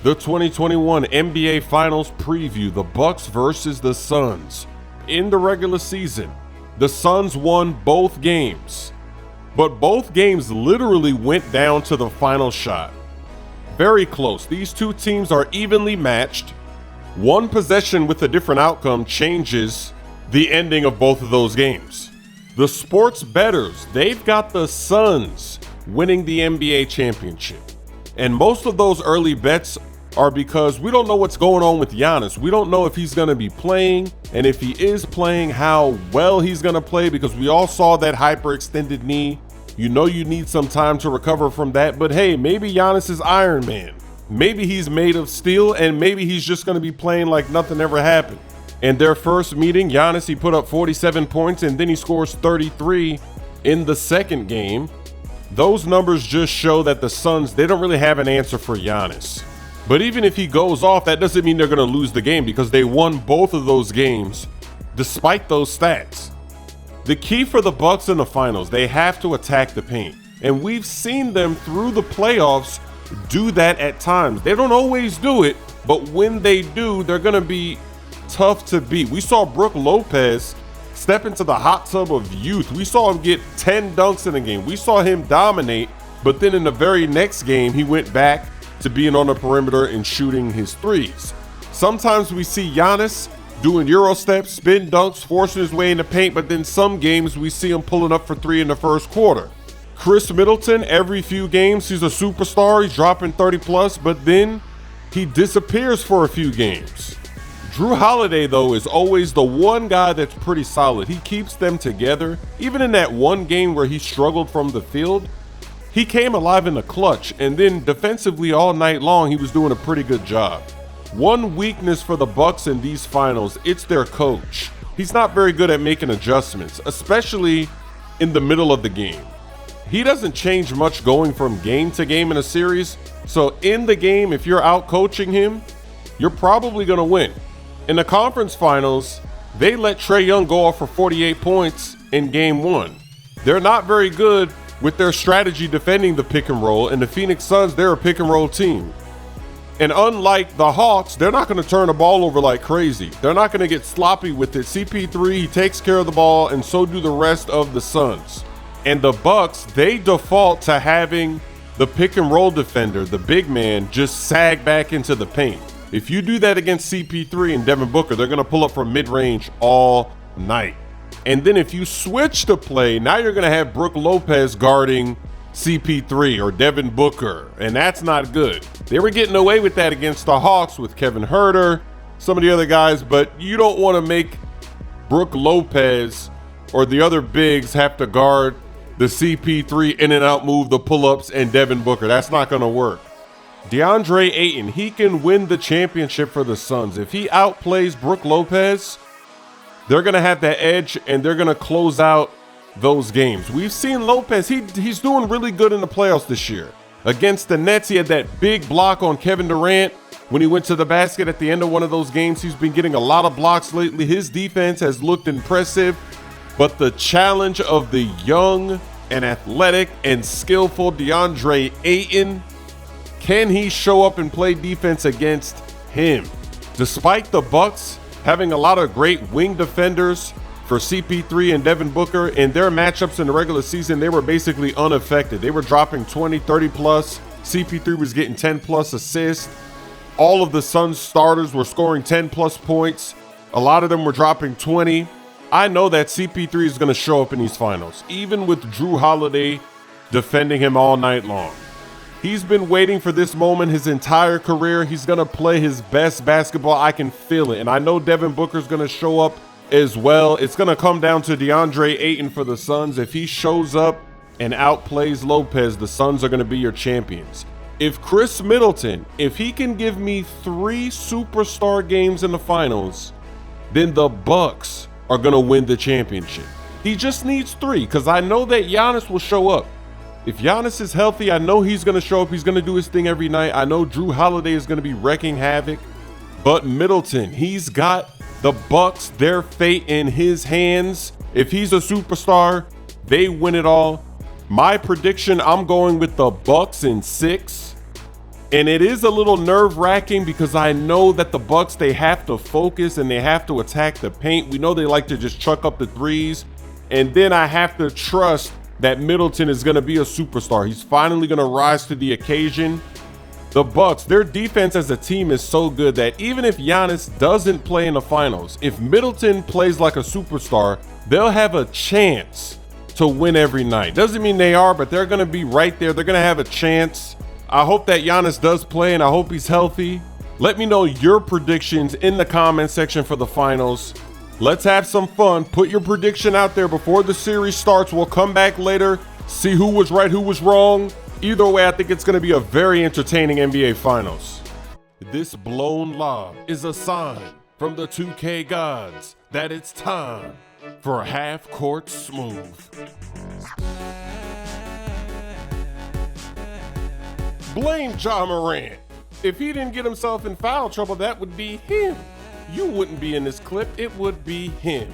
The 2021 NBA Finals preview, the Bucks versus the Suns. In the regular season, the Suns won both games, but both games literally went down to the final shot. Very close. These two teams are evenly matched. One possession with a different outcome changes the ending of both of those games. The sports bettors, they've got the Suns winning the NBA championship. And most of those early bets are because we don't know what's going on with Giannis. We don't know if he's going to be playing, and if he is playing, how well he's going to play, because we all saw that hyperextended knee. You know you need some time to recover from that, but hey, maybe Giannis is Iron Man. Maybe he's made of steel, and maybe he's just going to be playing like nothing ever happened. In their first meeting, Giannis, he put up 47 points, and then he scores 33 in the second game. Those numbers just show that the Suns, they don't really have an answer for Giannis. But even if he goes off, that doesn't mean they're going to lose the game, because they won both of those games despite those stats. The key for the Bucks in the finals, they have to attack the paint. And we've seen them through the playoffs do that at times. They don't always do it, but when they do, they're going to be tough to beat. We saw Brook Lopez step into the hot tub of youth. We saw him get 10 dunks in a game. We saw him dominate, but then in the very next game, he went back to being on the perimeter and shooting his threes. Sometimes we see Giannis doing Euro steps, spin dunks, forcing his way in the paint, but then some games we see him pulling up for three in the first quarter. Chris Middleton, every few games, he's a superstar. He's dropping 30 plus, but then he disappears for a few games. Jrue Holiday, though, is always the one guy that's pretty solid. He keeps them together. Even in that one game where he struggled from the field, he came alive in the clutch, and then defensively all night long, he was doing a pretty good job. One weakness for the Bucks in these finals, it's their coach. He's not very good at making adjustments, especially in the middle of the game. He doesn't change much going from game to game in a series, so in the game, if you're out coaching him, you're probably going to win. In the conference finals, they let Trae Young go off for 48 points in game one. They're not very good with their strategy defending the pick and roll, and the Phoenix Suns, they're a pick and roll team. And unlike the Hawks, they're not going to turn the ball over like crazy. They're not going to get sloppy with it. CP3, he takes care of the ball, and so do the rest of the Suns. And the Bucks, they default to having the pick and roll defender, the big man, just sag back into the paint. If you do that against CP3 and Devin Booker, they're going to pull up from mid-range all night. And then if you switch to play, now you're going to have Brook Lopez guarding CP3 or Devin Booker, and that's not good. They were getting away with that against the Hawks with Kevin Huerter, some of the other guys, but you don't want to make Brook Lopez or the other bigs have to guard the CP3 in and out move, the pull-ups, and Devin Booker. That's not going to work. DeAndre Ayton, he can win the championship for the Suns. If he outplays Brook Lopez, they're going to have that edge, and they're going to close out those games. We've seen Lopez, he's doing really good in the playoffs this year. Against the Nets, he had that big block on Kevin Durant when he went to the basket at the end of one of those games. He's been getting a lot of blocks lately. His defense has looked impressive, but the challenge of the young and athletic and skillful DeAndre Ayton, can he show up and play defense against him? Despite the Bucks having a lot of great wing defenders for CP3 and Devin Booker, in their matchups in the regular season, they were basically unaffected. They were dropping 20, 30 plus. CP3 was getting 10 plus assists. All of the Suns starters were scoring 10 plus points. A lot of them were dropping 20. I know that CP3 is going to show up in these finals, even with Jrue Holiday defending him all night long. He's been waiting for this moment his entire career. He's going to play his best basketball. I can feel it. And I know Devin Booker's going to show up as well. It's going to come down to DeAndre Ayton for the Suns. If he shows up and outplays Lopez, the Suns are going to be your champions. If Chris Middleton, if he can give me 3 superstar games in the finals, then the Bucks are going to win the championship. He just needs 3, because I know that Giannis will show up. If Giannis is healthy, I know he's going to show up. He's going to do his thing every night. I know Jrue Holiday is going to be wrecking havoc. But Middleton, he's got the Bucks, their fate in his hands. If he's a superstar, they win it all. My prediction, I'm going with the Bucks in 6. And it is a little nerve-wracking because I know that the Bucks, they have to focus and they have to attack the paint. We know they like to just chuck up the threes. And then I have to trust that Middleton is going to be a superstar. He's finally going to rise to the occasion. The Bucks, their defense as a team is so good that even if Giannis doesn't play in the finals, if Middleton plays like a superstar, they'll have a chance to win every night. Doesn't mean they are, but they're going to be right there. They're going to have a chance. I hope that Giannis does play, and I hope he's healthy. Let me know your predictions in the comment section for the finals. Let's have some fun. Put your prediction out there before the series starts. We'll come back later, see who was right, who was wrong. Either way, I think it's going to be a very entertaining NBA Finals. This blown lob is a sign from the 2K gods that it's time for a half-court Smoove. Blame Ja Morant. If he didn't get himself in foul trouble, that would be him. You wouldn't be in this clip, it would be him.